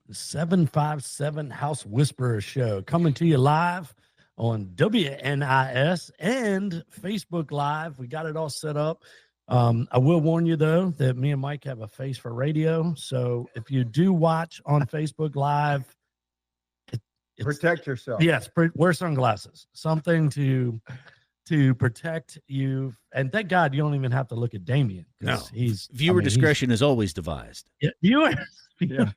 the 757 House Whisperer Show, coming to you live on WNIS and Facebook Live. We got it all set up. I will warn you, though, that me and Mike have a face for radio. So if you do watch on Facebook Live, protect yourself. Yes, wear sunglasses, something to protect you. And thank God you don't even have to look at Damien. No, viewer discretion is always devised. Yeah, viewer. Yeah.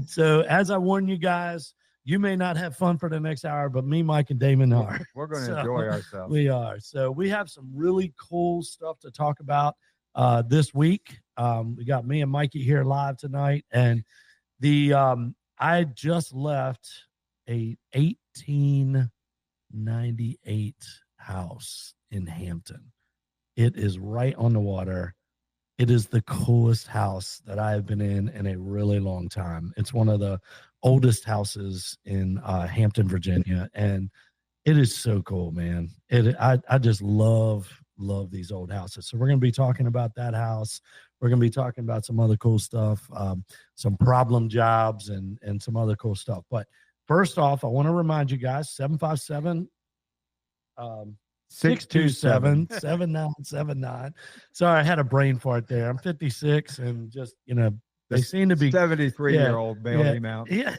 So as I warn you guys, you may not have fun for the next hour, but me, Mike, and Damon are. We're going to enjoy ourselves. We are. So we have some really cool stuff to talk about this week. We got me and Mikey here live tonight, and I just left a 1898 house in Hampton. It is right on the water. It is the coolest house that I have been in a really long time. It's one of the oldest houses in Hampton, Virginia, and it is so cool, man. I just love these old houses. So we're going to be talking about that house. We're going to be talking about some other cool stuff, some problem jobs, and some other cool stuff. But first off, I want to remind you guys, 757 627-7979. Sorry, I had a brain fart there. I'm 56, and just, they seem to be 73-year-old bailed him out. Yeah.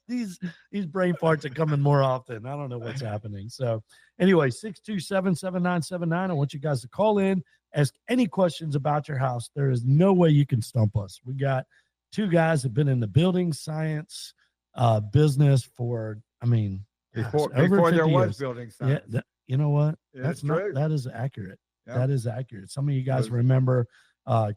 These brain farts are coming more often. I don't know what's happening. So anyway, 627-7979. I want you guys to call in, ask any questions about your house. There is no way you can stump us. We got two guys that have been in the building science business for, before years. there was building science. Yeah, you know what? Yeah, that is accurate. Yeah. That is accurate. Some of you guys remember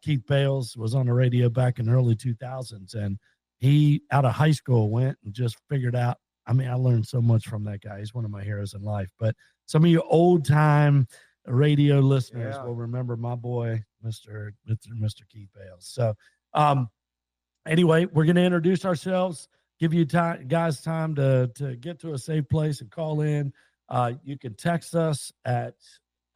Keith Bales was on the radio back in the early 2000s, and he, out of high school, went and just figured out. I learned so much from that guy. He's one of my heroes in life. But some of you old-time radio listeners will remember my boy, Mr. Keith Bales. So anyway, we're going to introduce ourselves, give you guys time to get to a safe place and call in. You can text us at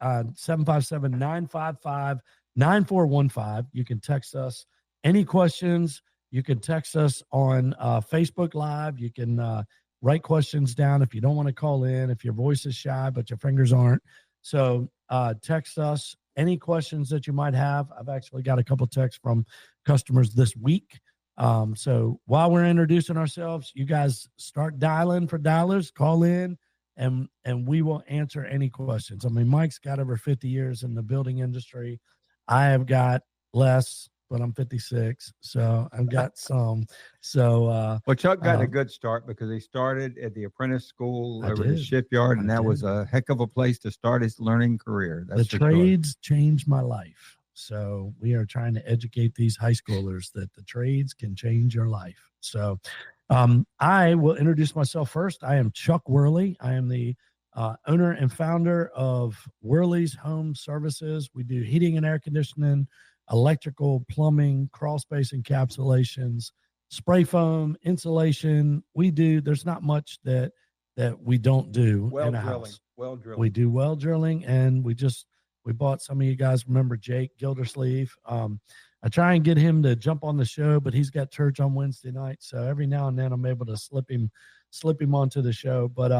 757-955-9415. You can text us any questions. You can text us on Facebook Live. You can write questions down if you don't want to call in, if your voice is shy, but your fingers aren't. So text us any questions that you might have. I've actually got a couple texts from customers this week. So while we're introducing ourselves, you guys start dialing for dialers, call in, and we will answer any questions. Mike's got over 50 years in the building industry. I have got less, but I'm 56, so I've got some. So, Chuck got a good start because he started at the apprentice school over the shipyard, and that was a heck of a place to start his learning career. The trades changed my life. So we are trying to educate these high schoolers that the trades can change your life. So I will introduce myself first. I am Chuck Worley. I am the owner and founder of Worley's Home Services. We do heating and air conditioning, electrical, plumbing, crawl space encapsulations, spray foam, insulation. There's not much that we don't do in a house. Well drilling. We do well drilling, and we bought, some of you guys remember Jake Gildersleeve. I try and get him to jump on the show, but he's got church on Wednesday night. So every now and then I'm able to slip him onto the show. But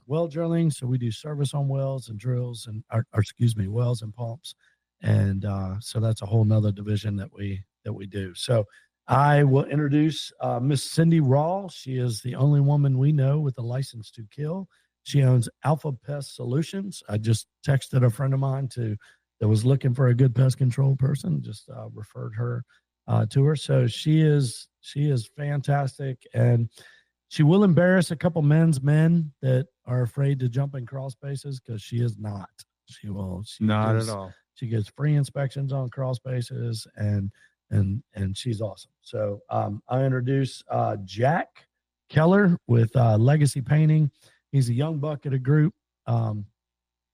well drilling. So we do service on wells and drills wells and pumps. And so that's a whole nother division that we do. So I will introduce Miss Cindy Rawl. She is the only woman we know with a license to kill. She owns Alpha Pest Solutions. I just texted a friend of mine that was looking for a good pest control person, just referred her to her. So she is fantastic, and she will embarrass a couple men that are afraid to jump in crawl spaces, because she is not. She will. Not at all. She gets free inspections on crawl spaces, and she's awesome. So I introduce Jack Keller with Legacy Painting. He's a young buck at a group.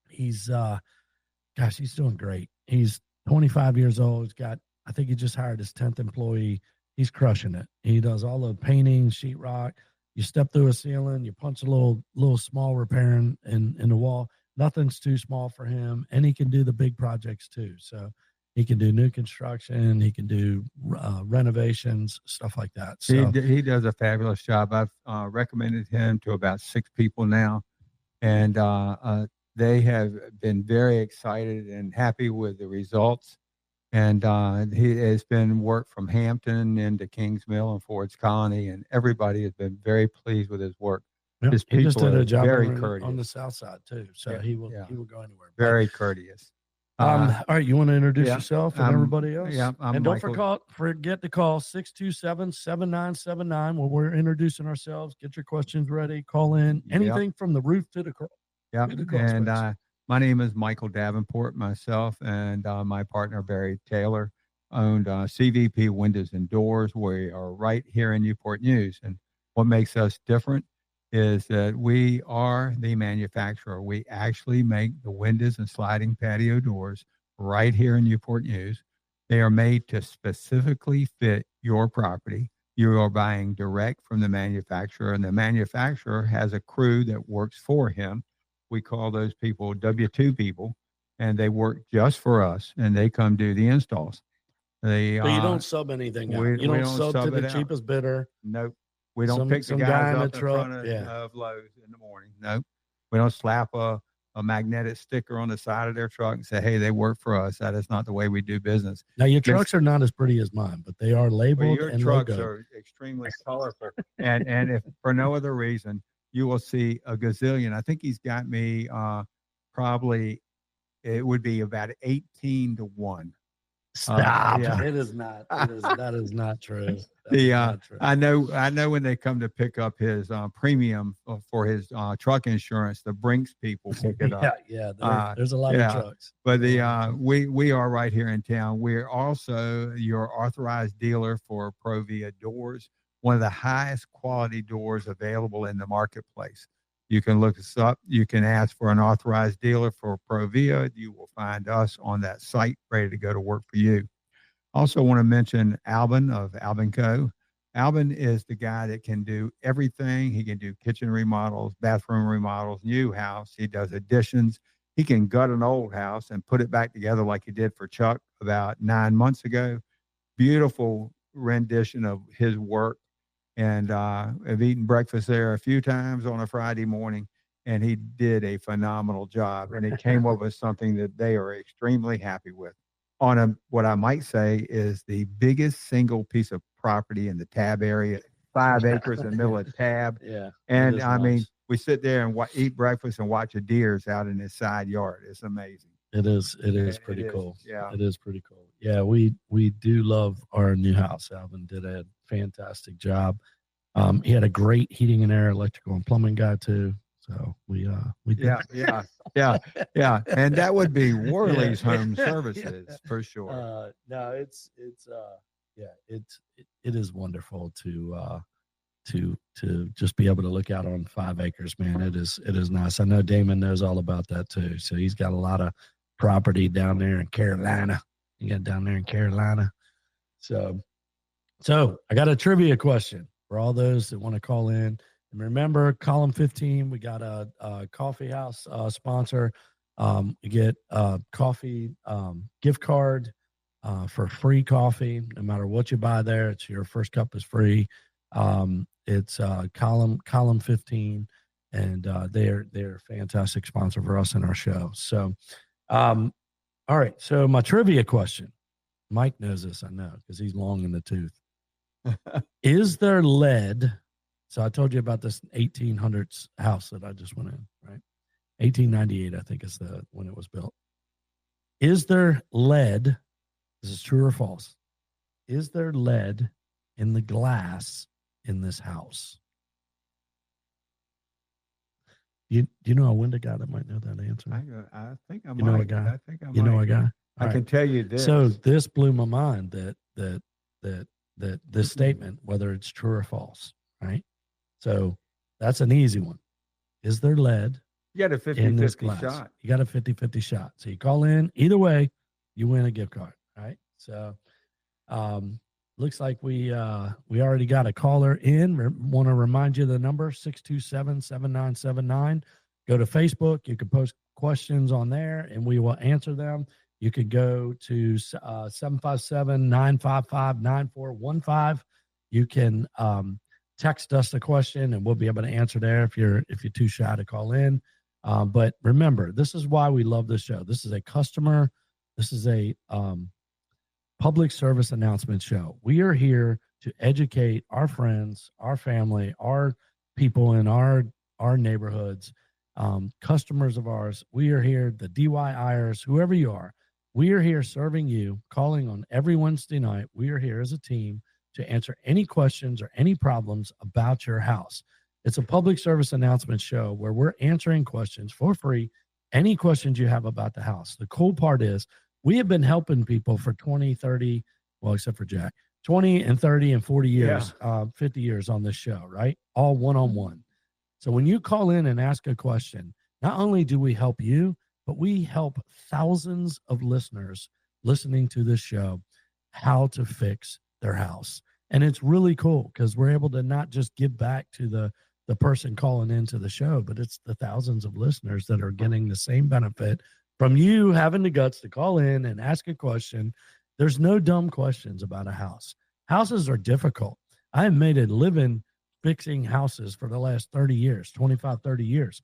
He's doing great. He's 25 years old. I think he just hired his 10th employee. He's crushing it. He does all the painting, sheetrock. You step through a ceiling, you punch a little small repair in the wall. Nothing's too small for him, and he can do the big projects too. So He can do new construction. He can do renovations, stuff like that. So he does a fabulous job. I've recommended him to about 6 people now, and they have been very excited and happy with the results. And he has been worked from Hampton into Kings Mill and Ford's Colony, and everybody has been very pleased with his work. Yep. His he just did a job very on courteous. the south side too, so Yeah, he will go anywhere. Very courteous. All right, you want to introduce yourself and everybody else? Yeah, I'm and Michael. Don't forget to call 627-7979 when we're introducing ourselves. Get your questions ready. Call in anything from the roof to the crawl. Yeah, and my name is Michael Davenport. Myself and my partner Barry Taylor owned CVP Windows and Doors. We are right here in Newport News, and what makes us different is that we are the manufacturer. We actually make the windows and sliding patio doors right here in Newport News. They are made to specifically fit your property. You are buying direct from the manufacturer, and the manufacturer has a crew that works for him. We call those people W-2 people, and they work just for us, and they come do the installs. So you don't sub anything out. You don't sub to the cheapest bidder. Nope. We don't pick the guys up in front of Lowe's in the morning. Nope. We don't slap a magnetic sticker on the side of their truck and say, hey, they work for us. That is not the way we do business. Now, your trucks are not as pretty as mine, but they are labeled your and trucks logoed. are extremely colorful. and if for no other reason, you will see a gazillion. I think he's got me probably, it would be about 18-1. Stop. It is not. That is not true. Not true. I know when they come to pick up his premium for his truck insurance, the Brinks people pick it up. There's a lot of trucks. But we are right here in town. We're also your authorized dealer for Provia doors, one of the highest quality doors available in the marketplace. You can look us up. You can ask for an authorized dealer for Provia. You will find us on that site ready to go to work for you. Also want to mention Alvin of Alvin Co. Alvin is the guy that can do everything. He can do kitchen remodels, bathroom remodels, new house. He does additions. He can gut an old house and put it back together like he did for Chuck about 9 months ago. Beautiful rendition of his work. And I've eaten breakfast there a few times on a Friday morning, and he did a phenomenal job. And he came up with something that they are extremely happy with. On what I might say is the biggest single piece of property in the Tab area, 5 acres in the middle of Tab. Yeah. And I mean, we sit there and eat breakfast and watch the deers out in his side yard. It's amazing. It is pretty cool. Yeah. It is pretty cool. Yeah, we do love our new house. Alvin did a fantastic job. He had a great heating and air, electrical and plumbing guy too. So we did. Yeah. And that would be Worley's Home Services for sure. No, it is wonderful to just be able to look out on 5 acres, man. It is nice. I know Damon knows all about that too. So he's got a lot of property down there in Carolina. So I got a trivia question for all those that want to call in. And remember, column 15, we got a coffee house sponsor. You get a coffee gift card for free coffee. No matter what you buy there, it's your first cup is free. It's column 15, and they're a fantastic sponsor for us in our show. So, all right. So my trivia question, Mike knows this, I know, because he's long in the tooth. Is there lead? So I told you about this 1800s house that I just went in, right? 1898, I think is when it was built. Is there lead? This is true or false? Is there lead in the glass in this house? Do you know a window guy that might know that answer? I think I might. You know a guy? I think I might. You know a guy? I can tell you this. So this blew my mind that this statement, whether it's true or false, right? So that's an easy one. Is there lead you got a 50-50 shot? You got a 50-50 shot. So you call in. Either way, you win a gift card, right? So looks like we already got a caller in. Want to remind you of the number, 627-7979. Go to Facebook. You can post questions on there, and we will answer them. You could go to 757-955-9415. You can text us a question and we'll be able to answer there if you're too shy to call in. But remember, this is why we love this show. This is a public service announcement show. We are here to educate our friends, our family, our people in our neighborhoods, customers of ours. We are here, the DIYers, whoever you are. We are here serving you, calling on every Wednesday night. We are here as a team to answer any questions or any problems about your house. It's a public service announcement show where we're answering questions for free, any questions you have about the house. The cool part is we have been helping people for 20, 30, well, except for Jack, 20 and 30 and 40 years, 50 years on this show, right? All one-on-one. So when you call in and ask a question, not only do we help you, but we help thousands of listeners listening to this show how to fix their house. And it's really cool because we're able to not just give back to the person calling into the show, but it's the thousands of listeners that are getting the same benefit from you having the guts to call in and ask a question. There's no dumb questions about a house. Houses are difficult. I have made a living fixing houses for the last 30 years, 25, 30 years.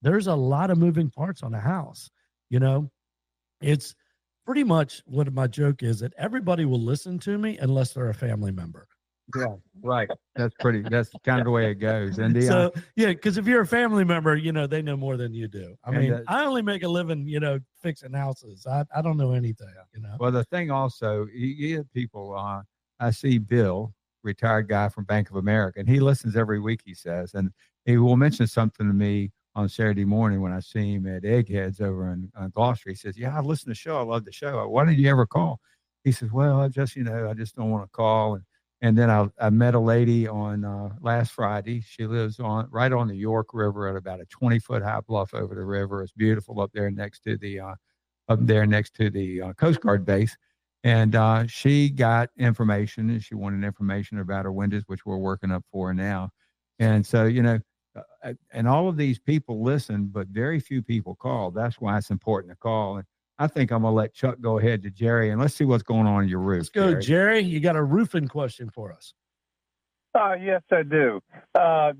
There's a lot of moving parts on a house. It's pretty much what my joke is that everybody will listen to me unless they're a family member. Yeah, right. That's kind of the way it goes. And because if you're a family member, they know more than you do. I mean, I only make a living, fixing houses. I don't know anything, Well, the thing also, you get people, I see Bill, retired guy from Bank of America, and he listens every week, he says, and he will mention something to me on Saturday morning when I see him at Eggheads over in Gloucester. He says, yeah, I listen to the show. I love the show. Why did you ever call? He says, well, I just don't want to call. And then I met a lady on last Friday. She lives right on the York River at about a 20-foot high bluff over the river. It's beautiful up there next to the Coast Guard base. And she got information, and she wanted information about her windows, which we're working up for now. And so, and all of these people listen, but very few people call. That's why it's important to call. And I think I'm going to let Chuck go ahead to Jerry, and let's see what's going on in your roof. Let's go, Jerry. You got a roofing question for us. Yes, I do.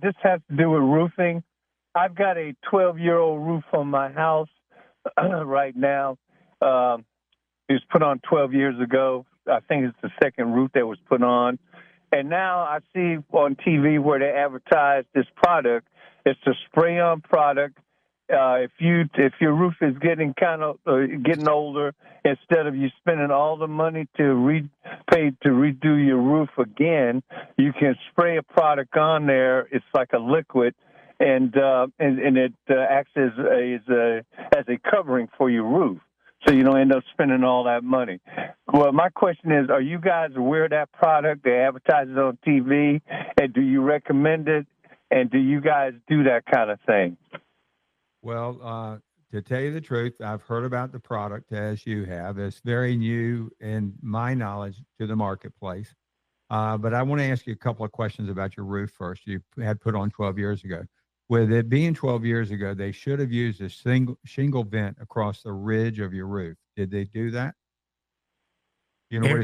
This has to do with roofing. I've got a 12-year-old roof on my house right now. It was put on 12 years ago. I think it's the second roof that was put on. And now I see on TV where they advertise this product. It's a spray-on product. If your roof is getting getting older, instead of you spending all the money to redo your roof again, you can spray a product on there. It's like a liquid, and it acts as a covering for your roof, so you don't end up spending all that money. Well, my question is, are you guys aware of that product? They advertise it on TV, and do you recommend it? And do you guys do that kind of thing? Well, to tell you the truth, I've heard about the product as you have. It's very new in my knowledge to the marketplace. But I want to ask you a couple of questions about your roof first. You had put on 12 years ago. With it being 12 years ago, they should have used a shingle vent across the ridge of your roof. Did they do that? You know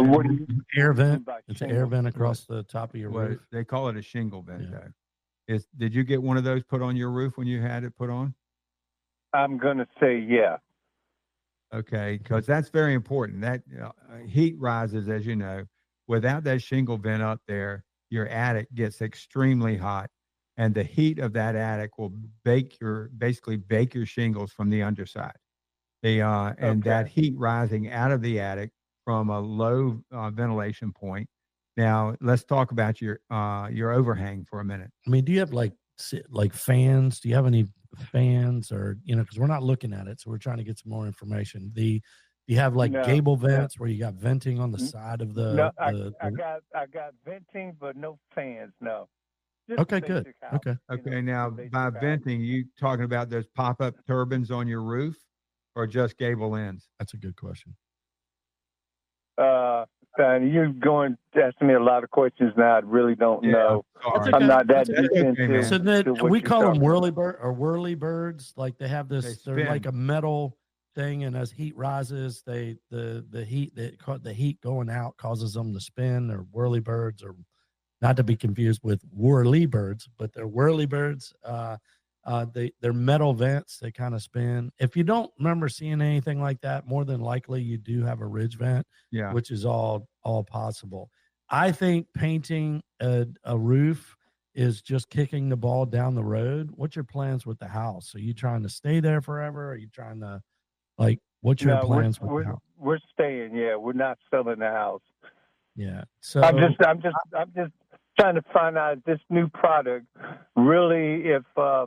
what air vent? It's an air vent across the top of your roof. They call it a shingle vent, though. Did you get one of those put on your roof when you had it put on? I'm going to say yeah. Okay, because that's very important. That heat rises, as you know. Without that shingle vent up there, your attic gets extremely hot, and the heat of that attic will basically bake your shingles from the underside. And that heat rising out of the attic from a low ventilation point. Now, let's talk about your overhang for a minute. I mean, do you have like fans? Do you have any fans, or because we're not looking at it, so we're trying to get some more information. Do you have gable vents where you got venting on the side of the? No, I got venting, but no fans. No. Okay, good. House. Okay. Now, by venting, you talking about those pop-up turbines on your roof, or just gable ends? That's a good question. You're going to ask me a lot of questions now. I really don't know. Okay. I'm not that deep into. So then we call them Whirlybird or Whirlybirds. Like they have this. They're like a metal thing, and as heat rises, the heat going out causes them to spin. They're Whirlybirds, or not to be confused with Whirlybirds, but they're Whirlybirds. They're metal vents. They kind of spin. If you don't remember seeing anything like that, more than likely you do have a ridge vent, which is all possible. I think painting a roof is just kicking the ball down the road. What's your plans with the house? Are you trying to stay there forever? Are you trying to, like, what's your plans with the house? We're staying. Yeah, we're not selling the house. Yeah. So I'm just trying to find out if this new product really, if I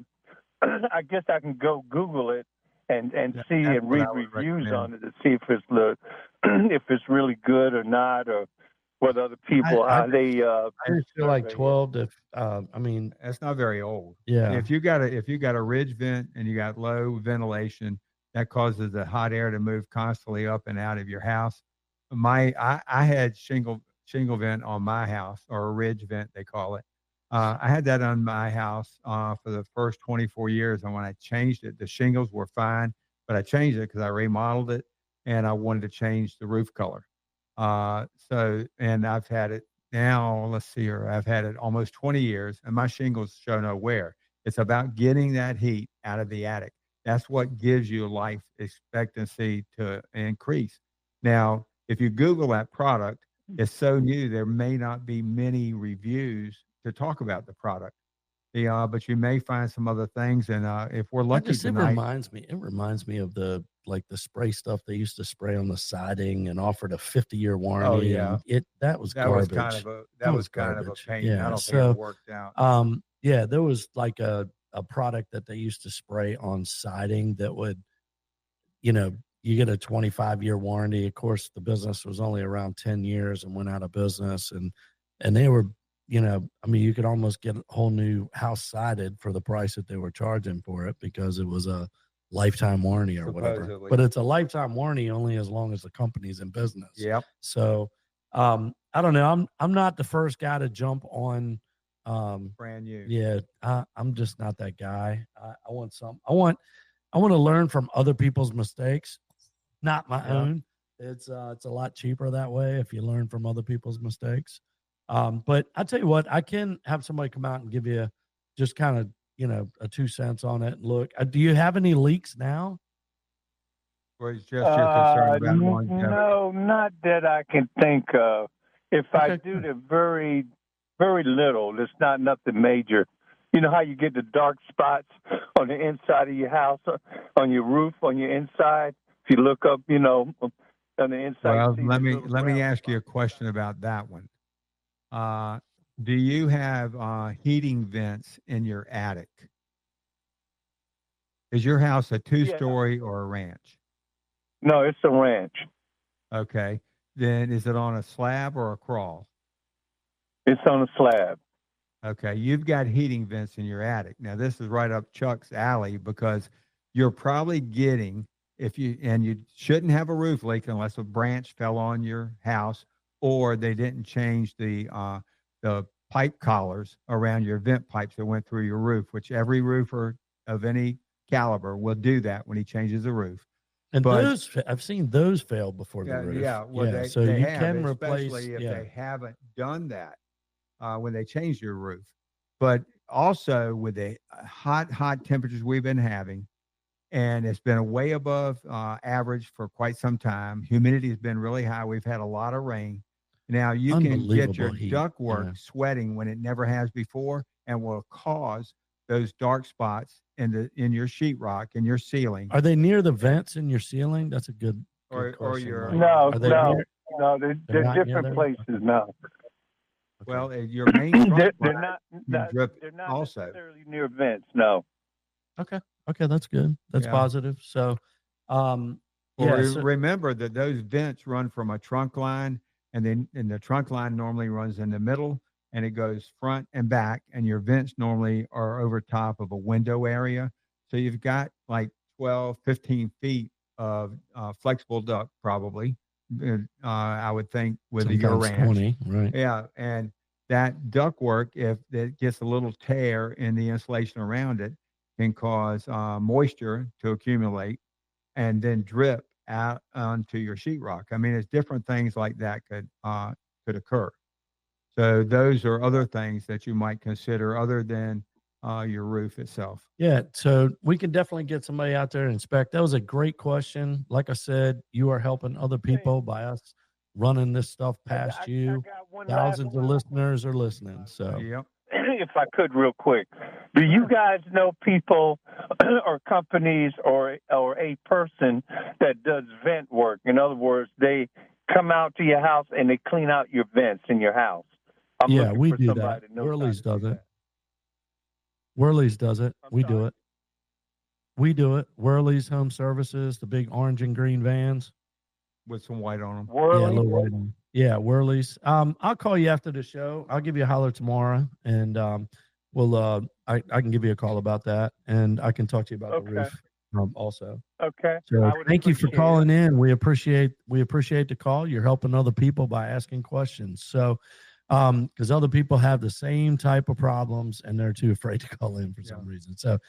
guess I can go Google it and see and read reviews on it to see if it's really good or not, or what other people I just feel like 12 to I mean, that's not very old. Yeah. If you got a ridge vent and you got low ventilation, that causes the hot air to move constantly up and out of your house. I had shingle vent on my house, or a ridge vent they call it. I had that on my house for the first 24 years, and when I changed it, the shingles were fine, but I changed it because I remodeled it and I wanted to change the roof color. And I've had it now, let's see here, I've had it almost 20 years, and my shingles show no wear. It's about getting that heat out of the attic. That's what gives you life expectancy to increase. Now, if you Google that product, it's so new, there may not be many reviews to talk about the product. But you may find some other things, and if we're lucky tonight, it reminds me of the spray stuff they used to spray on the siding and offered a 50-year warranty. Oh yeah, that was garbage. That was kind of a pain. Yeah, I don't think it worked out. Yeah, there was like a product that they used to spray on siding that would, you get a 25-year warranty. Of course, the business was only around 10 years and went out of business, and they were, you could almost get a whole new house sided for the price that they were charging for it, because it was a lifetime warranty or whatever. But it's a lifetime warranty only as long as the company's in business. Yep. So I don't know. I'm not the first guy to jump on brand new. Yeah, I'm just not that guy. I want to learn from other people's mistakes, not my own. It's a lot cheaper that way if you learn from other people's mistakes. But I tell you what, I can have somebody come out and give you just kind of, a 2 cents on it. And look, do you have any leaks now? Or is just your concern about longevity? No, not that I can think of. If I do the very, very little, it's not nothing major. You know how you get the dark spots on the inside of your house, on your roof, on your inside? If you look up, on the inside. Well, let me ask you a question about that one. Do you have heating vents in your attic? Is your house a 2-story or a ranch? No, it's a ranch. Okay. Then is it on a slab or a crawl? It's on a slab. Okay. You've got heating vents in your attic. Now, this is right up Chuck's alley, because you're probably getting, you shouldn't have a roof leak unless a branch fell on your house, or they didn't change the pipe collars around your vent pipes that went through your roof, which every roofer of any caliber will do that when he changes the roof. And I've seen those fail before the roof. Yeah, well, yeah. They can replace, especially if they haven't done that when they change your roof. But also with the hot temperatures we've been having, and it's been way above average for quite some time. Humidity has been really high. We've had a lot of rain. Now you can get your ductwork sweating when it never has before, and will cause those dark spots in your sheetrock and your ceiling. Are they near the vents in your ceiling? That's a good question. No, they're different places now. Okay. Well, your main they're not also necessarily near vents. No. Okay, that's good. That's positive. So, remember that those vents run from a trunk line, and the trunk line normally runs in the middle, and it goes front and back, and your vents normally are over top of a window area. So you've got like 12, 15 feet of flexible duct, probably, I would think, with your ranch. 20, right? Yeah, and that ductwork, if it gets a little tear in the insulation around it, can cause moisture to accumulate. and then drip out onto your sheetrock. I mean, it's different things like that could occur. So those are other things that you might consider other than your roof itself. Yeah, so we can definitely get somebody out there and inspect. That was a great question. Like I said, you are helping other people by us running this stuff past you. Thousands of listeners are listening. So, yep. If I could, real quick, do you guys know people or companies or a person that does vent work? In other words, they come out to your house and they clean out your vents in your house. Yeah, we do that. Worley's does it. Worley's does it. We do it. We do it. Worley's Home Services, the big orange and green vans with some white on them. Worley? Yeah, a little white on them. Yeah, Worley's. I'll call you after the show. I'll give you a holler tomorrow, and we'll I can give you a call about that, and I can talk to you about the roof also. Okay. So thank you for calling in. We appreciate the call. You're helping other people by asking questions. So because other people have the same type of problems and they're too afraid to call in for some reason. So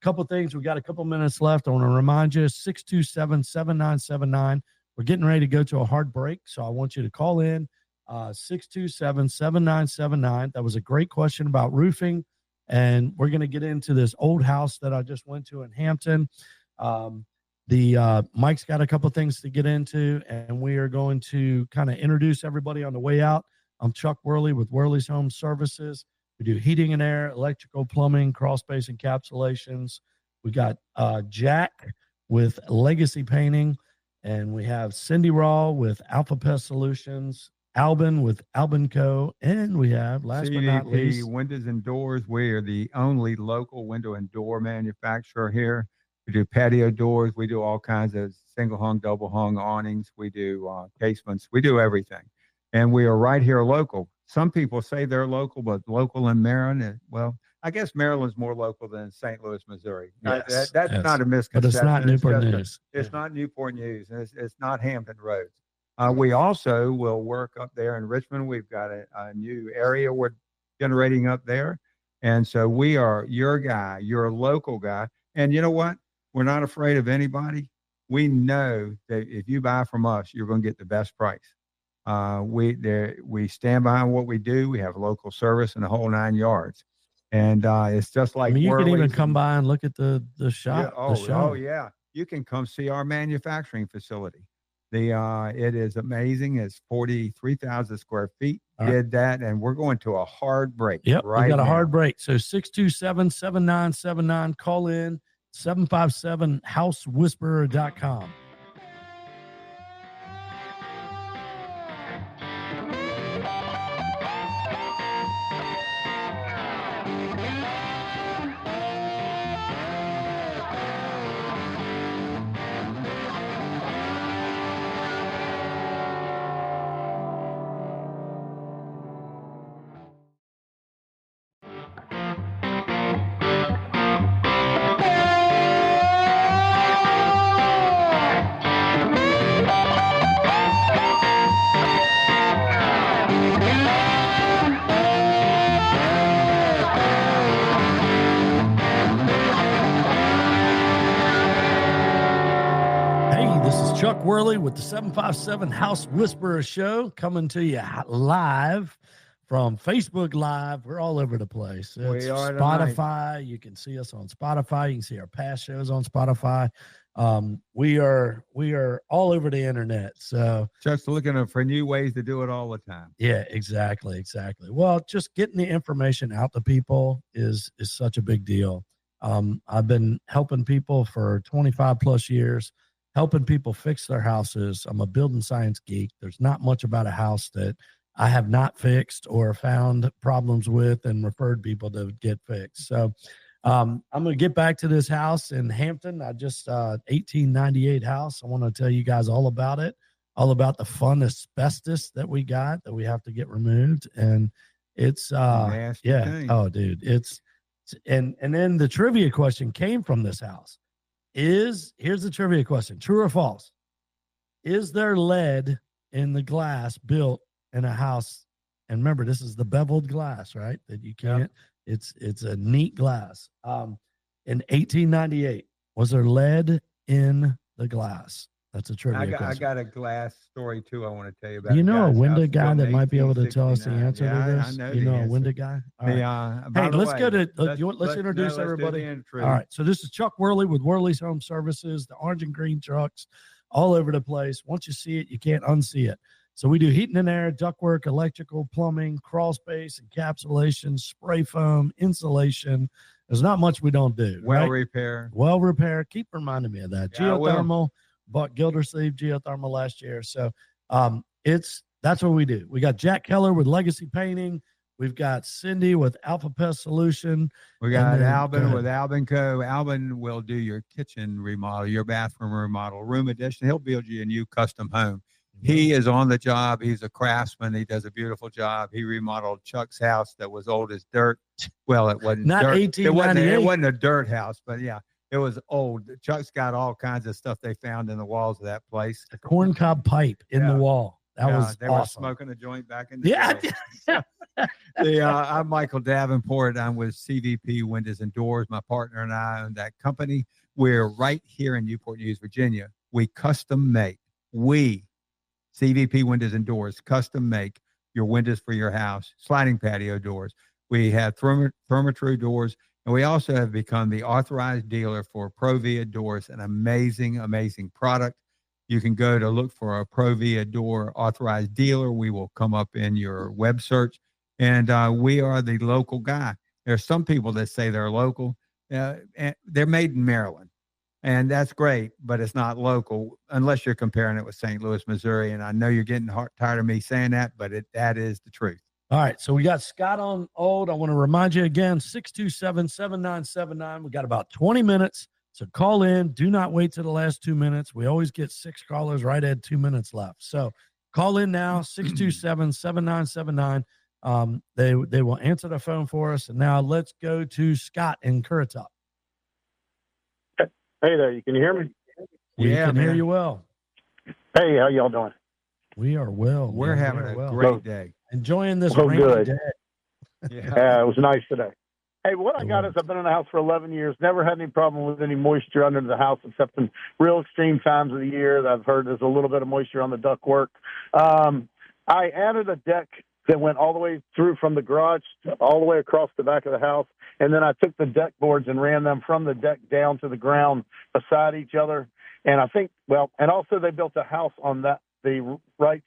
couple things. We got a couple minutes left. I want to remind you, 627-7979. We're getting ready to go to a hard break, so I want you to call in 627-7979. That was a great question about roofing, and we're going to get into this old house that I just went to in Hampton. Mike's got a couple things to get into, and we are going to kind of introduce everybody on the way out. I'm Chuck Worley with Worley's Home Services. We do heating and air, electrical, plumbing, crawl space encapsulations. We got Jack with Legacy Painting. And we have Cindy Raw with Alpha Pest Solutions, Albin with Albin Co. And we have, last but not least, CVP Windows and Doors. We are the only local window and door manufacturer here. We do patio doors. We do all kinds of single hung, double hung awnings. We do casements. We do everything. And we are right here local. Some people say they're local, but local in Maryland, well, I guess Maryland's more local than St. Louis, Missouri. Yes, that's not a misconception. But it's not Newport News. It's not Newport News. It's not Hampton Roads. We also will work up there in Richmond. We've got a new area we're generating up there. And so we are your guy, your local guy. And you know what? We're not afraid of anybody. We know that if you buy from us, you're going to get the best price. We stand behind what we do. We have local service in the whole 9 yards. And it's just like you can even come by and look at the shop. Yeah, oh yeah, you can come see our manufacturing facility. It is amazing. It's 43,000 square feet. Did that, and we're going to a hard break. Yep, right. We got a hard break. So 627-7979. Call in 757housewhisperer.com. Chuck Worley with the 757 House Whisperer Show, coming to you live from Facebook Live. We're all over the place. It's Spotify. Tonight. You can see us on Spotify. You can see our past shows on Spotify. We are all over the internet. So Chuck's looking for new ways to do it all the time. Yeah, exactly. Well, just getting the information out to people is such a big deal. I've been helping people for 25 plus years. Helping people fix their houses. I'm a building science geek. There's not much about a house that I have not fixed or found problems with and referred people to get fixed. So I'm going to get back to this house in Hampton. 1898 house. I want to tell you guys all about it, all about the fun asbestos that we got that we have to get removed. And it's, thing. Oh, dude, and then the trivia question came from this house. Here's the trivia question. True or false? Is there lead in the glass built in a house? And remember, this is the beveled glass, right? That you can't, it's a neat glass. In 1898, was there lead in the glass? That's a trivia I question. got a glass story too. I want to tell you about. Do you know a guy's window house guy built that in might be able to tell us the 1869. answer Yeah, to this? I know You the know a answer. window guy? All right. By Hey, the let's way, go to let's introduce do everybody. the intro. All right. So this is Chuck Worley with Worley's Home Services, the orange and green trucks all over the place. Once you see it, you can't unsee it. So we do heating and air, ductwork, electrical, plumbing, crawl space, encapsulation, spray foam, insulation. There's not much we don't do. Well right? repair. Well repair. Keep reminding me of that. Yeah, I will. Geothermal. Bought Gildersleeve geothermal last year. So that's what we do. We got Jack Keller with Legacy Painting. We've got Cindy with Alpha Pest Solution. We got Albin with Albin Co. Albin will do your kitchen remodel, your bathroom remodel, room addition. He'll build you a new custom home. He is on the job. He's a craftsman. He does a beautiful job. He remodeled Chuck's house that was old as dirt. Well, it wasn't not dirt. 1898. It wasn't a dirt house, but yeah. It was old. Chuck's got all kinds of stuff they found in the walls of that place. A corncob pipe in the wall. That was they awesome. were smoking a joint back in the day. I'm Michael Davenport. I'm with CVP Windows and Doors. My partner and I own that company. We're right here in Newport News, Virginia. We custom make. CVP Windows and Doors custom make your windows for your house, sliding patio doors. We have therma-true doors. And we also have become the authorized dealer for Provia Doors, an amazing, amazing product. You can go to look for a Provia Door authorized dealer. We will come up in your web search. And we are the local guy. There's some people that say they're local. And they're made in Maryland. And that's great, but it's not local unless you're comparing it with St. Louis, Missouri. And I know you're getting tired of me saying that, but that is the truth. All right, so we got Scott on hold. I want to remind you again, 627-7979. We got about 20 minutes, so call in. Do not wait to the last 2 minutes. We always get 6 callers right at 2 minutes left. So call in now, 627-7979. They will answer the phone for us. And now let's go to Scott in Currituck. Hey there, you can hear me? We can hear you well. Hey, how y'all doing? We are well. We're having a great day. Enjoying this rainy good day. Yeah, it was nice today. Hey, what I got is I've been in the house for 11 years, never had any problem with any moisture under the house except in real extreme times of the year that I've heard there's a little bit of moisture on the ductwork. I added a deck that went all the way through from the garage all the way across the back of the house, and then I took the deck boards and ran them from the deck down to the ground beside each other. And I think, and also they built a house on the right,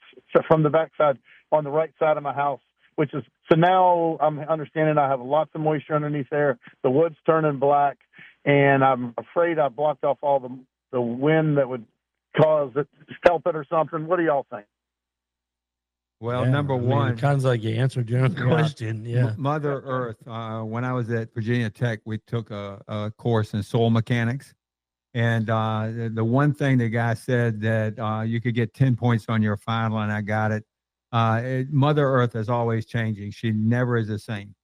from the backside on the right side of my house, which is, so now I'm understanding I have lots of moisture underneath there. The wood's turning black, and I'm afraid I blocked off all the wind that would cause it to help it or something. What do y'all think? Well, number one, it sounds like you answered your own question. Yeah. Mother Earth. When I was at Virginia Tech, we took a course in soil mechanics. And the one thing the guy said that you could get 10 points on your final, and I got it. Mother Earth is always changing. She never is the same.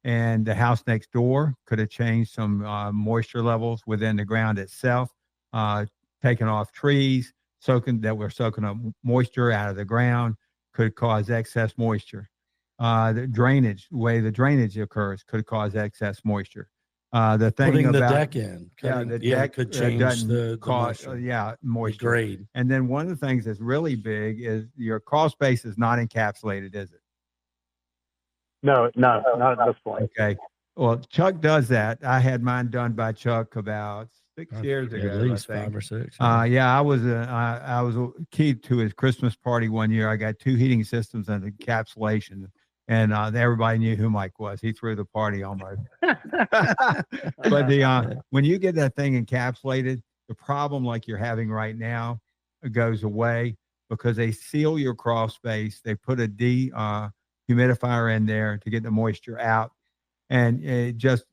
And the house next door could have changed some moisture levels within the ground itself, taking off trees, that were soaking up moisture out of the ground, could cause excess moisture. The way the drainage occurs could cause excess moisture. The thing putting about the deck in, the deck could change the moisture. The grade. And then one of the things that's really big is your crawl space is not encapsulated, is it? No, not at this point. Okay. Well, Chuck does that. I had mine done by Chuck about 6 years ago. At least 5 or 6. I was key to his Christmas party one year. I got 2 heating systems and encapsulation. And everybody knew who Mike was. He threw the party almost. But when you get that thing encapsulated, the problem like you're having right now goes away because they seal your crawl space. They put a dehumidifier in there to get the moisture out, and it just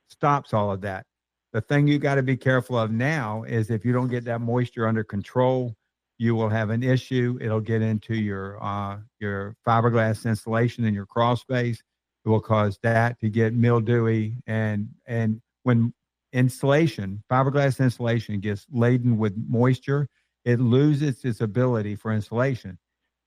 stops all of that. The thing you got to be careful of now is if you don't get that moisture under control, you will have an issue. It'll get into your fiberglass insulation in your crawl space. It will cause that to get mildewy. And when fiberglass insulation gets laden with moisture, it loses its ability for insulation.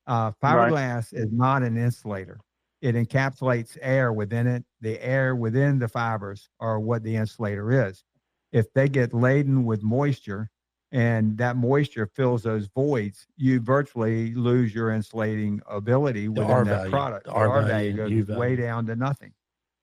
Fiberglass is not an insulator. It encapsulates air within it. The air within the fibers are what the insulator is. If they get laden with moisture, and that moisture fills those voids, you virtually lose your insulating ability within that product. The R value goes way down to nothing.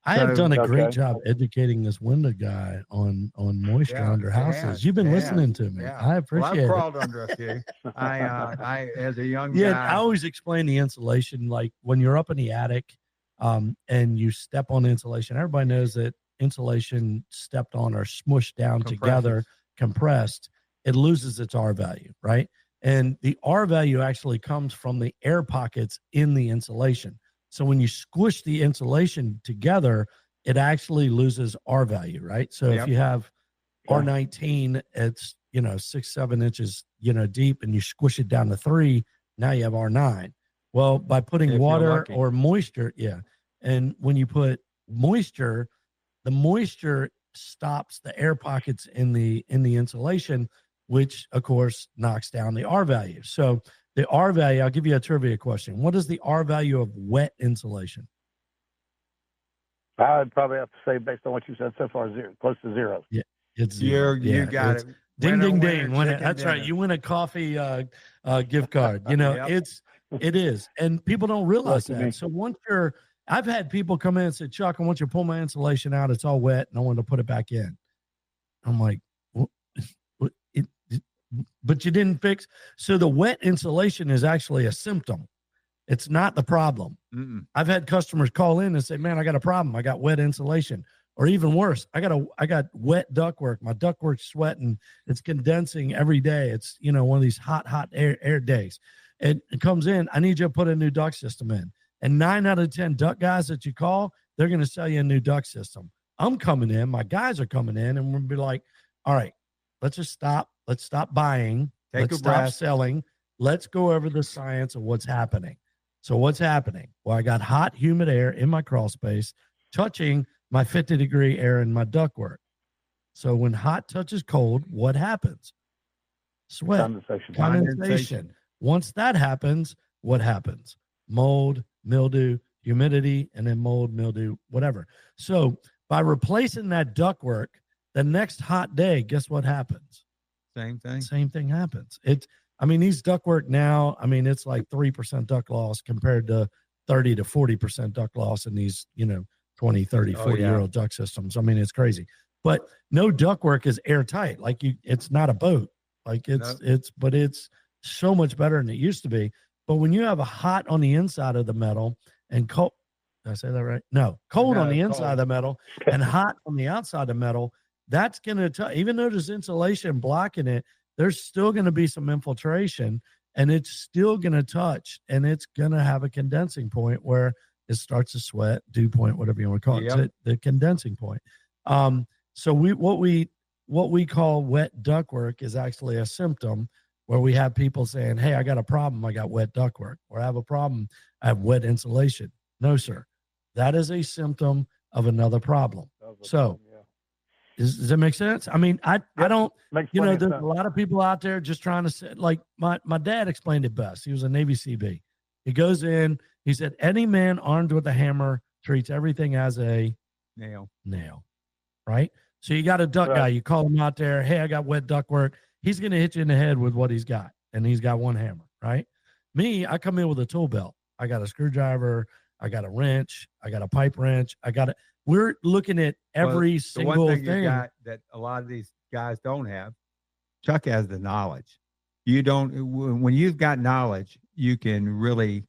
I have done a great job educating this window guy on moisture under houses. You've been listening to me. I appreciate it. I've crawled under a few. I as a young guy. I always explain the insulation, like when you're up in the attic and you step on insulation. Everybody knows that insulation stepped on or smushed down together, compressed, it loses its R value, right? And the R value actually comes from the air pockets in the insulation. So when you squish the insulation together, it actually loses R value, right? So if you have R19, it's, 6-7 inches, deep, and you squish it down to 3, now you have R9. Well, by putting water or moisture, and when you put moisture, the moisture stops the air pockets in the insulation, which of course knocks down the R value. So the R value, I'll give you a trivia question. What is the R value of wet insulation? I'd probably have to say, based on what you said so far, close to 0. Yeah, it's 0. You got it. Ding, ding, ding. That's right. You win a coffee gift card. It is. And people don't realize that. So once I've had people come in and say, Chuck, I want you to pull my insulation out. It's all wet, and I want to put it back in. I'm like, but you didn't fix. So the wet insulation is actually a symptom. It's not the problem. I've had customers call in and say, man, I got a problem. I got wet insulation. Or even worse, I got wet ductwork. My ductwork's sweating. It's condensing every day. It's, one of these hot air days. And it comes in, I need you to put a new duct system in. And 9 out of 10 duct guys that you call, they're going to sell you a new duct system. I'm coming in, my guys are coming in, and we'll be like, all right, let's just stop. Let's stop buying. Let's stop selling. Let's go over the science of what's happening. So what's happening? Well, I got hot, humid air in my crawl space touching my 50-degree air in my ductwork. So when hot touches cold, what happens? Sweat. Condensation. Once that happens, what happens? Mold, mildew, humidity, and then mold, mildew, whatever. So by replacing that ductwork, the next hot day, guess what happens? Same thing. Same thing happens. These ductwork now, it's like 3% duct loss compared to 30 to 40% duct loss in these, 20, 30, 40-year-old duct systems. It's crazy. But no ductwork is airtight. It's not a boat. It's so much better than it used to be. But when you have a hot on the inside of the metal and cold, did I say that right? No, cold on the inside of the metal and hot on the outside of the metal, that's going to, even though there's insulation blocking it, there's still going to be some infiltration, and it's still going to touch, and it's going to have a condensing point where it starts to sweat, dew point, whatever you want to call it. It's the condensing point. So what we call wet ductwork is actually a symptom where we have people saying, hey, I got a problem. I got wet ductwork, or I have a problem. I have wet insulation. No, sir. That is a symptom of another problem. So does that make sense? I don't, there's a lot of people out there just trying to say, like my dad explained it best. He was a Navy CB. He goes in, he said, any man armed with a hammer treats everything as a nail, right? So you got a duct guy, you call him out there, hey, I got wet ductwork. He's going to hit you in the head with what he's got, and he's got one hammer, right? Me, I come in with a tool belt. I got a screwdriver, I got a wrench, I got a pipe wrench, we're looking at every single thing. You got that a lot of these guys don't have. Chuck has the knowledge. When you've got knowledge, you can really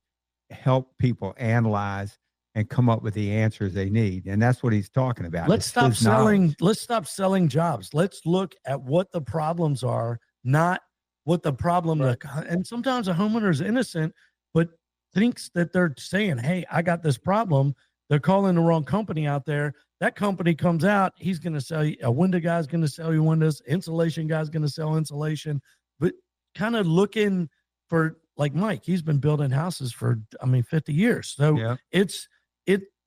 help people analyze and come up with the answers they need. And that's what he's talking about. Let's stop selling jobs. Let's look at what the problems are, not what the problem and sometimes a homeowner is innocent, but thinks that they're saying, hey, I got this problem. They're calling the wrong company out there. That company comes out, he's going to sell you, a window guy's going to sell you windows, insulation guy's going to sell insulation, but kind of looking for, like Mike, he's been building houses for, 50 years. So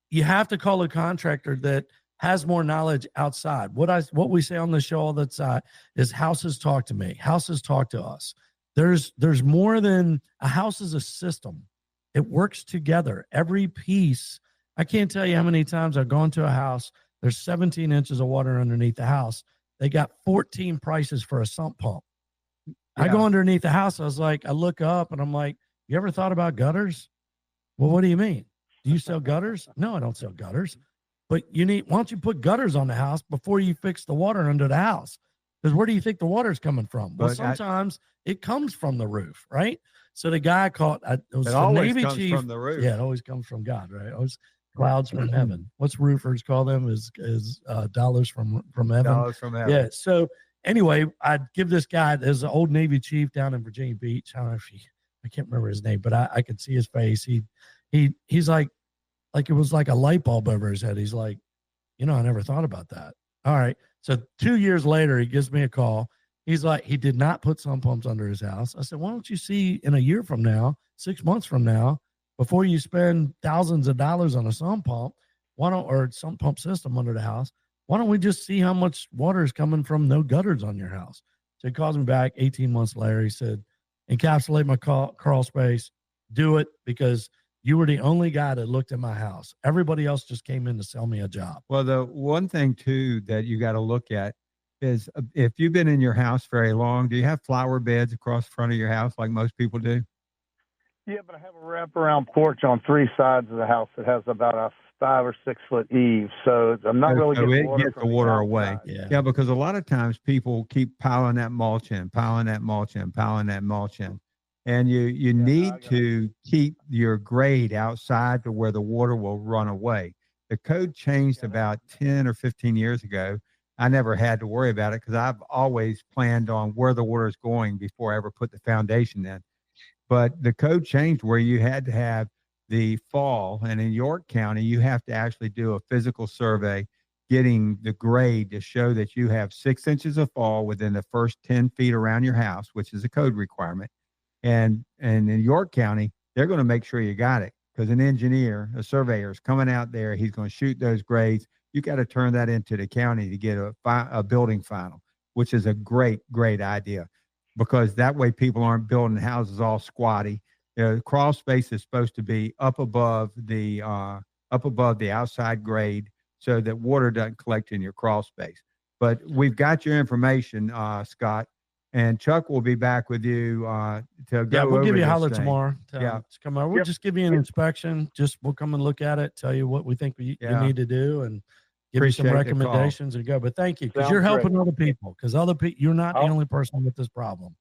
you have to call a contractor that has more knowledge outside. What we say on the show all the time is houses talk to me. Houses talk to us. There's more than a house is a system. It works together. Every piece. I can't tell you how many times I've gone to a house. There's 17 inches of water underneath the house. They got 14 prices for a sump pump. I go underneath the house. I was like, I look up and I'm like, you ever thought about gutters? Well, what do you mean? Do you sell gutters? No, I don't sell gutters. But why don't you put gutters on the house before you fix the water under the house? Because where do you think the water's coming from? Well, sometimes it comes from the roof, right? So the guy called. It always comes from the roof. Yeah, it always comes from God, right? Always clouds from heaven. What's roofers call them? Is dollars from heaven. Dollars from heaven. Yeah. So anyway, I'd give this guy. There's an old Navy chief down in Virginia Beach. I don't know if I can't remember his name, but I could see his face. He's like it was like a light bulb over his head. He's like, I never thought about that. All right. So 2 years later, he gives me a call. He's like, he did not put sump pumps under his house. I said, why don't you see in a year from now, 6 months from now, before you spend thousands of dollars on a sump pump, or sump pump system under the house, why don't we just see how much water is coming from no gutters on your house? So he calls me back 18 months later. He said, encapsulate my crawl space, do it, because you were the only guy that looked at my house. Everybody else just came in to sell me a job. Well, the one thing too that you got to look at is if you've been in your house very long, do you have flower beds across the front of your house like most people do? Yeah, but I have a wraparound porch on 3 sides of the house that has about a 5 or 6 foot eave, so I'm not really getting water the water away. Yeah, because a lot of times people keep piling that mulch in, and you need to keep your grade outside to where the water will run away. The code changed about 10 or 15 years ago. I never had to worry about it because I've always planned on where the water is going before I ever put the foundation in. But the code changed where you had to have the fall, and in York County, you have to actually do a physical survey, getting the grade to show that you have 6 inches of fall within the first 10 feet around your house, which is a code requirement. And in York County, they're going to make sure you got it, because an engineer, a surveyor is coming out there. He's going to shoot those grades. You got to turn that into the county to get a building final, which is a great, great idea, because that way people aren't building houses all squatty. The crawl space is supposed to be up above the outside grade so that water doesn't collect in your crawl space. But we've got your information, Scott. And Chuck will be back with you to go. Yeah, we'll give you a holler thing tomorrow. To come over. We'll just give you an inspection. We'll come and look at it, tell you what we think you need to do, and give you some recommendations and go. But thank you, because you're helping other people. Because you're not the only person with this problem.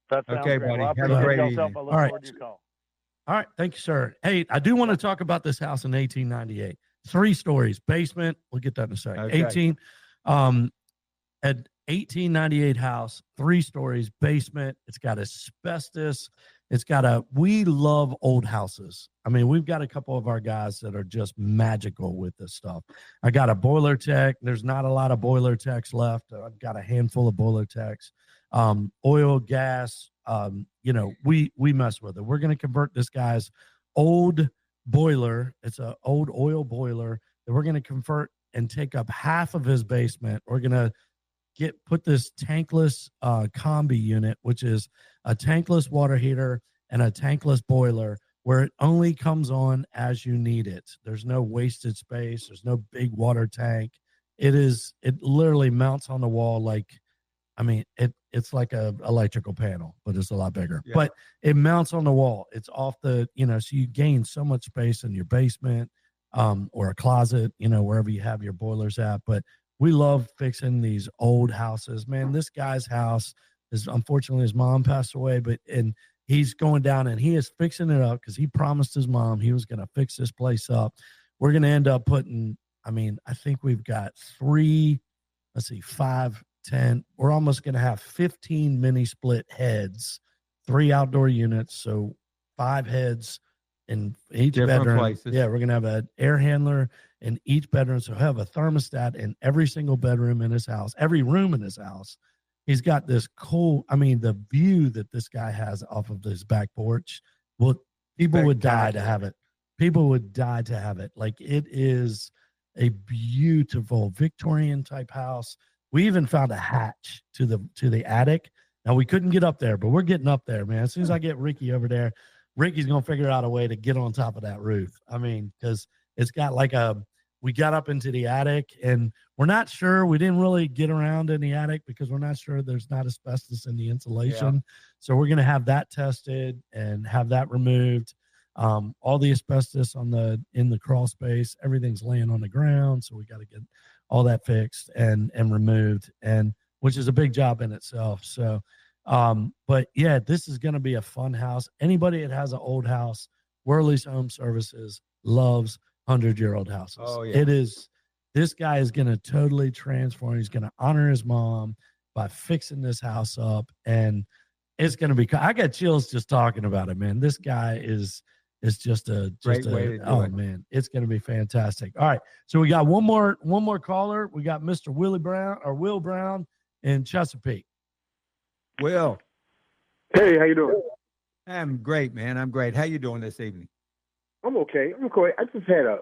That sounds okay, great. buddy. Well, Have a great evening. I look forward to your call. All right, thank you, sir. Hey, I do want to talk about this house in 1898. 3 stories, basement. We'll get that in a second. Okay. At 1898 house, 3 stories, basement. It's got asbestos. We love old houses. I mean, we've got a couple of our guys that are just magical with this stuff. I got a boiler tech. There's not a lot of boiler techs left. I've got a handful of boiler techs. Oil, gas, we mess with it. We're going to convert this guy's old boiler. It's an old oil boiler that we're going to convert and take up half of his basement. We're going to put this tankless combi unit, which is a tankless water heater and a tankless boiler, where it only comes on as you need it. There's no wasted space. There's no big water tank. It literally mounts on the wall it's like a electrical panel, but it's a lot bigger. Yeah. But it mounts on the wall. It's off so you gain so much space in your basement or a closet, wherever you have your boilers at. But we love fixing these old houses, man. This guy's house is, unfortunately, his mom passed away, and he's going down and he is fixing it up because he promised his mom he was going to fix this place up. We're going to end up putting, I think we've got 5, 10. We're almost going to have 15 mini split heads, 3 outdoor units. So 5 heads in each bedroom. Places. Yeah, we're going to have an air handler in each bedroom. So he'll have a thermostat in every single bedroom in his house, every room in his house. He's got this cool, the view that this guy has off of this back porch. Well, people would die to have it. People would die to have it. Like, it is a beautiful Victorian type house. We even found a hatch to the attic. Now, we couldn't get up there, but we're getting up there, man. As soon as I get Ricky over there, Ricky's going to figure out a way to get on top of that roof. Because it's got like a we got up into the attic, and we're not sure. We didn't really get around in the attic because we're not sure there's not asbestos in the insulation. Yeah. So we're going to have that tested and have that removed. All the asbestos in the crawl space, everything's laying on the ground. So we got to get all that fixed and removed, and which is a big job in itself. So, but yeah, this is going to be a fun house. Anybody that has an old house, Worley's Home Services loves 100-year-old houses. Oh, yeah. This guy is going to totally transform. He's going to honor his mom by fixing this house up, and it's going to be, I got chills just talking about it, man. This guy is just a great way to do it. Man, it's going to be fantastic. All right. So we got one more caller. We got Mr. Will Brown in Chesapeake. Will. Hey, how you doing? I'm great, man. I'm great. How you doing this evening? I'm okay. I just had a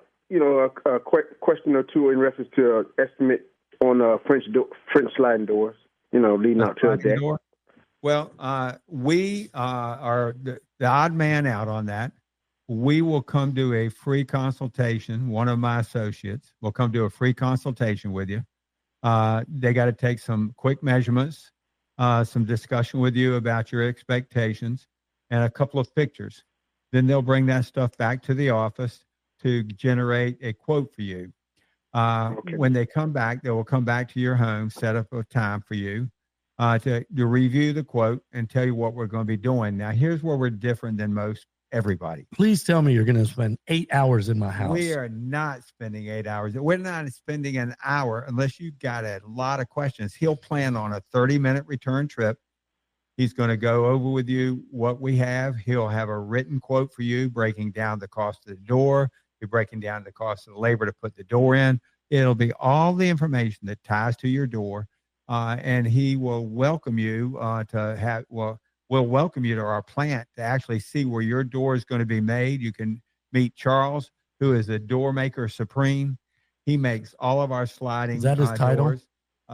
question or two in reference to estimate on French sliding doors, leading out to a deck. Door? Well, we are the odd man out on that. We will come do a free consultation. One of my associates will come do a free consultation with you. They got to take some quick measurements, some discussion with you about your expectations, and a couple of pictures. Then they'll bring that stuff back to the office to generate a quote for you. Okay. When they come back, they will come back to your home, set up a time for you to review the quote and tell you what we're going to be doing. Now, here's where we're different than most everybody. Please tell me you're going to spend 8 hours in my house. We are not spending 8 hours. We're not spending an hour unless you've got a lot of questions. He'll plan on a 30-minute return trip. He's going to go over with you what we have. He'll have a written quote for you, breaking down the cost of the door. You're breaking down the cost of the labor to put the door in. It'll be all the information that ties to your door, and he will welcome you we'll welcome you to our plant to actually see where your door is going to be made. You can meet Charles, who is a door maker supreme. He makes all of our sliding. Is that his title? Doors.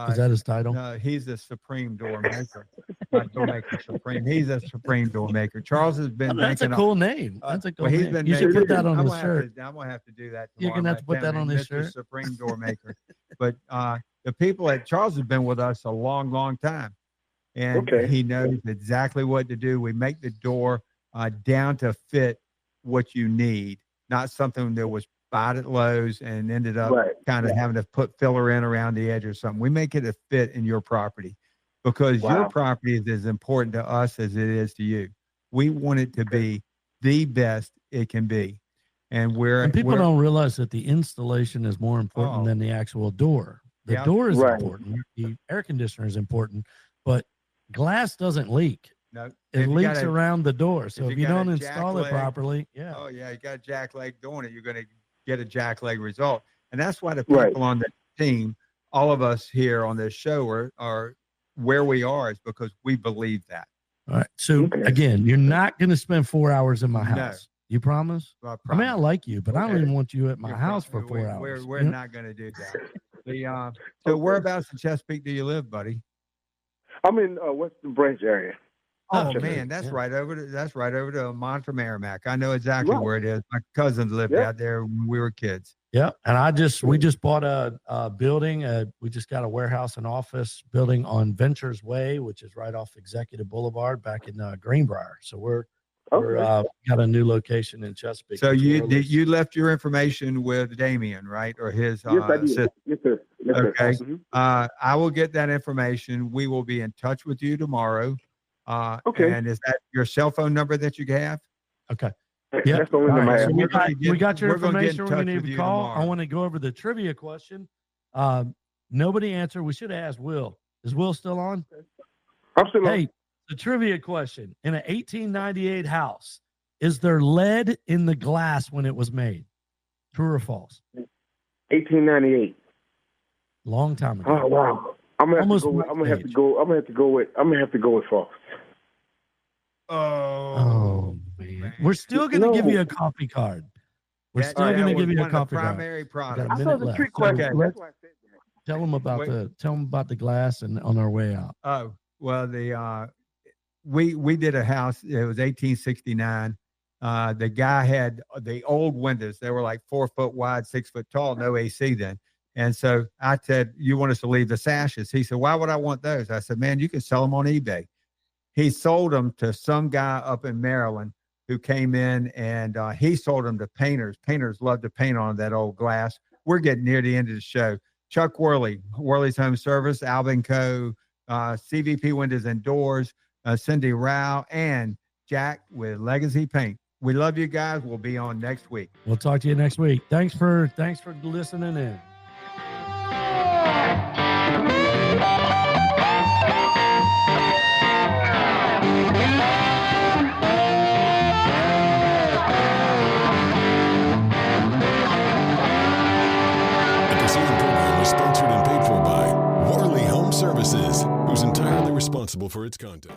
Is that his title? No, he's the supreme door maker. Not door maker supreme. He's a supreme door maker. Charles has been. That's a cool name. That's a cool name. You should put that on his shirt. I'm gonna have to do that. You're gonna have to put that on his shirt. Supreme door maker. But the people at Charles has been with us a long, long time, and he knows exactly what to do. We make the door down to fit what you need, not something that was bought at Lowe's and ended up kind of having to put filler in around the edge or something. We make it a fit in your property because your property is as important to us as it is to you. We want it to be the best it can be. And people don't realize that the installation is more important than the actual door. The door is important. The air conditioner is important, but glass doesn't leak. No, it leaks around the door. So if you don't install it properly, you got a jack leg doing it, you're going to get a jack leg result. And that's why the people on the team, all of us here on this show are where we are, is because we believe that. All right. So again, you're not going to spend 4 hours in my house. No. You promise? Well, I mean, I like you, but I don't even want you at my house for 4 hours. We're not going to do that. So whereabouts in Chesapeake do you live, buddy? I'm in Western Branch area. Oh man, that's right over to Montremerrimack. I know exactly where it is. My cousins lived out there when we were kids. Yeah, and we just bought a building. We just got a warehouse and office building on Ventures Way, which is right off Executive Boulevard, back in Greenbrier. So we're got a new location in Chesapeake. So you left your information with Damien, right, or his? Yes, I did. Yes, sir. Yes, okay. Sir. Mm-hmm. I will get that information. We will be in touch with you tomorrow. And is that your cell phone number that you have? Okay. Yeah. That's the only number I have. We got your information. We're going to need to call. I want to go over the trivia question. Nobody answered. We should have asked Will. Is Will still on? I'm still on. Hey, the trivia question. In an 1898 house, is there lead in the glass when it was made? True or false? 1898. Long time ago. Oh wow. I'm gonna have to go with false. Oh man. We're still gonna give you a coffee card. We're still gonna give you a coffee card. Primary product. I saw the trick question. That's why I said that. Tell them about the glass and on our way out. Oh well, we did a house. It was 1869. The guy had the old windows. They were like 4 foot wide, 6 foot tall, no AC then. And so I said, you want us to leave the sashes? He said, why would I want those? I said, man, you can sell them on eBay. He sold them to some guy up in Maryland who came in, and he sold them to painters. Painters love to paint on that old glass. We're getting near the end of the show. Chuck Worley, Worley's Home Service, Alvin Co., CVP Windows and Doors, Cindy Rao, and Jack with Legacy Paint. We love you guys. We'll be on next week. We'll talk to you next week. Thanks for listening in. The preceding program was sponsored and paid for by Worley Home Services, who's entirely responsible for its content.